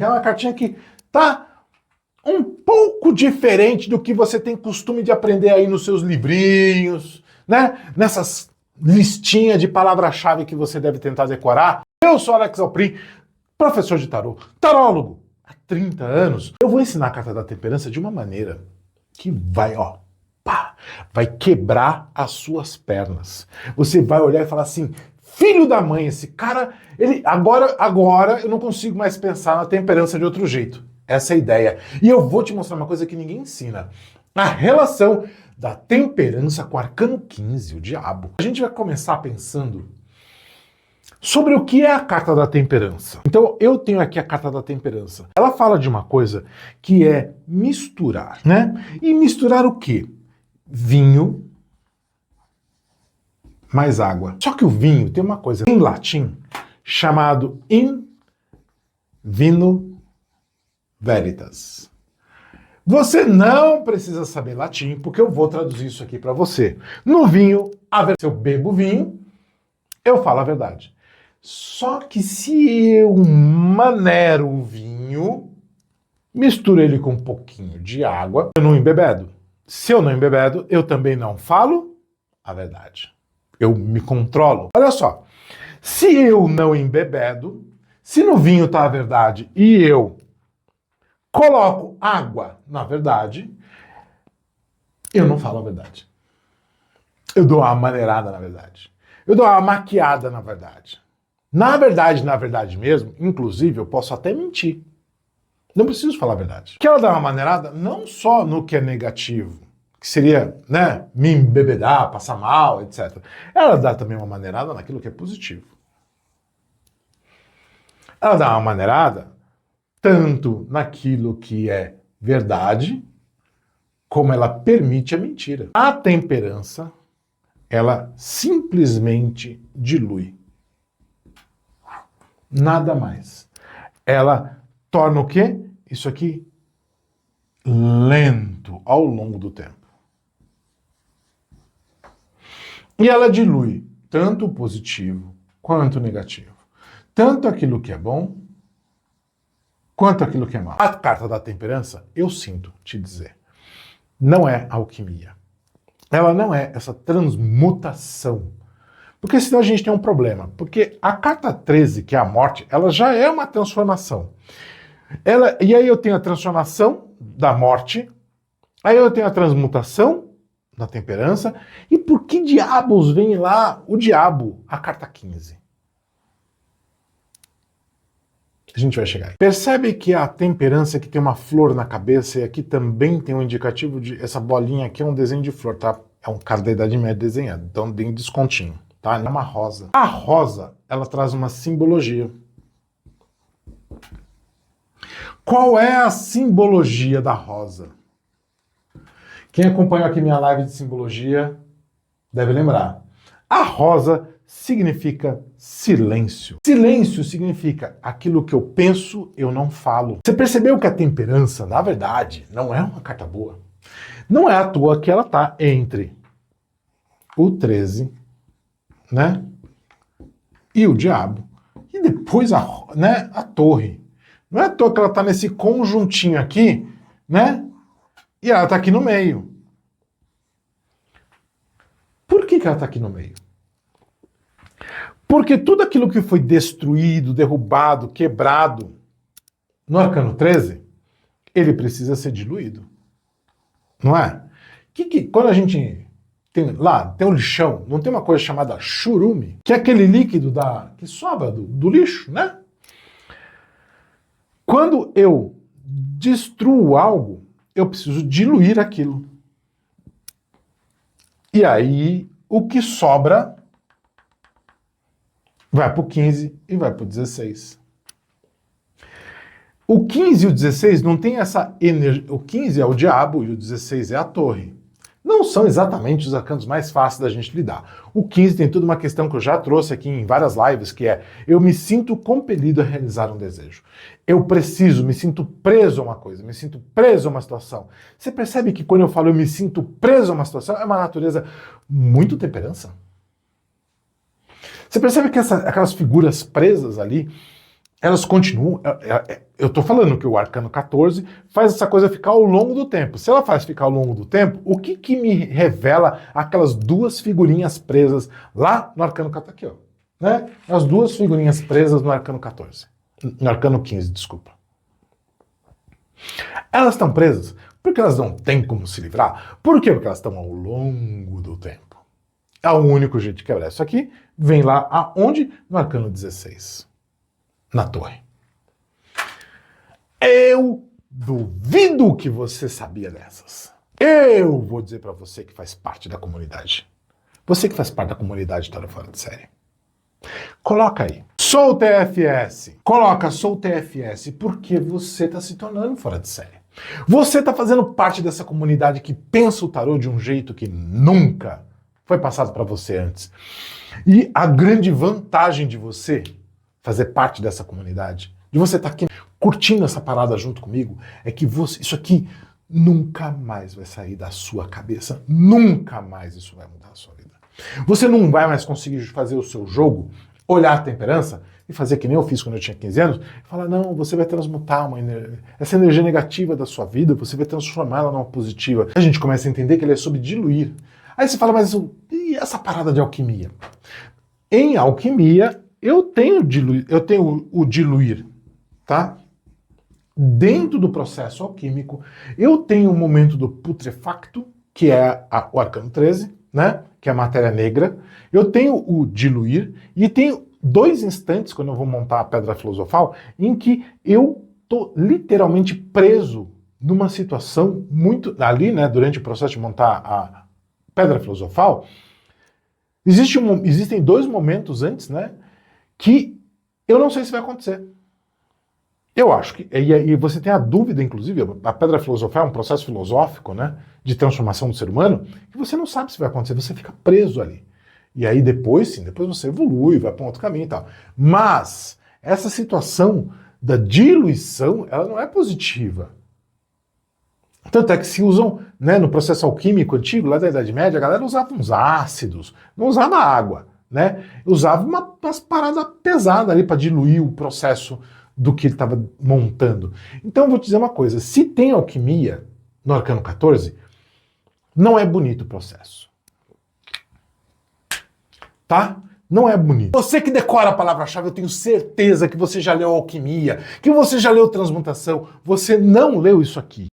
É uma cartinha que tá um pouco diferente do que você tem costume de aprender aí nos seus livrinhos, né? Nessas listinhas de palavra-chave que você deve tentar decorar. Eu sou Alex Alprin, professor de tarô, tarólogo há 30 anos. Eu vou ensinar a carta da temperança de uma maneira que vai, vai quebrar as suas pernas. Você vai olhar e falar assim: filho da mãe, esse cara, ele agora eu não consigo mais pensar na temperança de outro jeito. Essa é a ideia. E eu vou te mostrar uma coisa que ninguém ensina: a relação da temperança com o arcano 15, o diabo. A gente vai começar pensando sobre o que é a carta da temperança. Então eu tenho aqui a carta da temperança. Ela fala de uma coisa que é misturar, né? E misturar o quê? Vinho mais água. Só que o vinho tem uma coisa em latim chamado in vino veritas. Você não precisa saber latim, porque eu vou traduzir isso aqui para você. No vinho, se eu bebo vinho, eu falo a verdade. Só que se eu manero o vinho, misturo ele com um pouquinho de água, eu não embebedo. Se eu não embebedo, eu também não falo a verdade. Eu me controlo. Olha só, se eu não embebedo, se no vinho está a verdade e eu coloco água na verdade, eu não falo a verdade. Eu dou uma maneirada na verdade. Eu dou uma maquiada na verdade. Na verdade mesmo, inclusive, eu posso até mentir. Não preciso falar a verdade. Que ela dá uma maneirada não só no que é negativo, que seria, né, me embebedar, passar mal, etc. Ela dá também uma maneirada naquilo que é positivo. Ela dá uma maneirada tanto naquilo que é verdade, como ela permite a mentira. A temperança, ela simplesmente dilui. Nada mais. Ela torna o quê? Isso aqui lento ao longo do tempo. E ela dilui tanto o positivo quanto o negativo. Tanto aquilo que é bom quanto aquilo que é mal. A carta da temperança, eu sinto te dizer, não é alquimia. Ela não é essa transmutação. Porque senão a gente tem um problema. Porque a carta 13, que é a morte, ela já é uma transformação. E aí eu tenho a transformação da morte, aí eu tenho a transmutação da temperança, e por que diabos vem lá o diabo, a carta 15? A gente vai chegar aí. Percebe que a temperança que tem uma flor na cabeça, e aqui também tem um indicativo de... Essa bolinha aqui é um desenho de flor, tá? É um cara da Idade Média desenhado, então tem descontinho, tá? É uma rosa. A rosa, ela traz uma simbologia. Qual é a simbologia da rosa? Quem acompanhou aqui minha live de simbologia deve lembrar. A rosa significa silêncio. Silêncio significa aquilo que eu penso, eu não falo. Você percebeu que a temperança, na verdade, não é uma carta boa? Não é à toa que ela está entre o 13, né? E o diabo. E depois a torre. Não é à toa que ela está nesse conjuntinho aqui, né? E ela está aqui no meio. Por que ela está aqui no meio? Porque tudo aquilo que foi destruído, derrubado, quebrado no arcano 13, ele precisa ser diluído. Não é? Quando a gente tem um lixão, não tem uma coisa chamada churume, que é aquele líquido que sobra do lixo, né? Quando eu destruo algo, eu preciso diluir aquilo. E aí, o que sobra vai para o 15 e vai para o 16. O 15 e o 16 não tem essa energia. O 15 é o diabo e o 16 é a torre. Não são exatamente os arcanos mais fáceis da gente lidar. O 15 tem toda uma questão que eu já trouxe aqui em várias lives, que é: eu me sinto compelido a realizar um desejo. Eu me sinto preso a uma coisa, me sinto preso a uma situação. Você percebe que quando eu falo eu me sinto preso a uma situação, é uma natureza muito temperança? Você percebe que aquelas figuras presas ali, elas continuam. Eu estou falando que o arcano 14 faz essa coisa ficar ao longo do tempo. Se ela faz ficar ao longo do tempo, o que me revela aquelas duas figurinhas presas lá no arcano 14? Aqui, ó. Né? As duas figurinhas presas no arcano 14. No arcano 15, desculpa. Elas estão presas porque elas não têm como se livrar. Por quê? Porque elas estão ao longo do tempo. É o único jeito de quebrar isso aqui. Vem lá aonde? No arcano 16. Na torre. Eu duvido que você sabia dessas. Eu vou dizer pra você que faz parte da comunidade. Você que faz parte da comunidade Tarô Fora de Série. Coloca aí. Sou TFS. Coloca sou TFS porque você tá se tornando fora de série. Você tá fazendo parte dessa comunidade que pensa o tarô de um jeito que nunca foi passado pra você antes. E a grande vantagem de você fazer parte dessa comunidade, de você estar aqui curtindo essa parada junto comigo, é que isso aqui nunca mais vai sair da sua cabeça. Nunca mais isso vai mudar a sua vida. Você não vai mais conseguir fazer o seu jogo, olhar a temperança e fazer que nem eu fiz quando eu tinha 15 anos, e falar, não, você vai transmutar essa energia negativa da sua vida, você vai transformá-la numa positiva. A gente começa a entender que ele é sobre diluir. Aí você fala, mas e essa parada de alquimia? Em alquimia, eu tenho o diluir, tá? Dentro do processo alquímico, eu tenho o momento do putrefacto, que é o arcano 13, né? Que é a matéria negra. Eu tenho o diluir e tenho 2 instantes, quando eu vou montar a pedra filosofal, em que eu tô literalmente preso numa situação muito... Ali, né, durante o processo de montar a pedra filosofal, existem 2 momentos antes, né, que eu não sei se vai acontecer. Eu acho que... E você tem a dúvida, inclusive, a pedra filosofal é um processo filosófico, né, de transformação do ser humano, que você não sabe se vai acontecer, você fica preso ali. E aí depois, sim, depois você evolui, vai para um outro caminho e tal. Mas essa situação da diluição, ela não é positiva. Tanto é que se usam, né, no processo alquímico antigo, lá da Idade Média, a galera usava uns ácidos, não usava água, né? Usava umas paradas pesadas ali para diluir o processo do que ele estava montando. Então eu vou te dizer uma coisa, se tem alquimia no arcano 14, não é bonito o processo. Tá? Não é bonito. Você que decora a palavra-chave, eu tenho certeza que você já leu alquimia, que você já leu transmutação, você não leu isso aqui.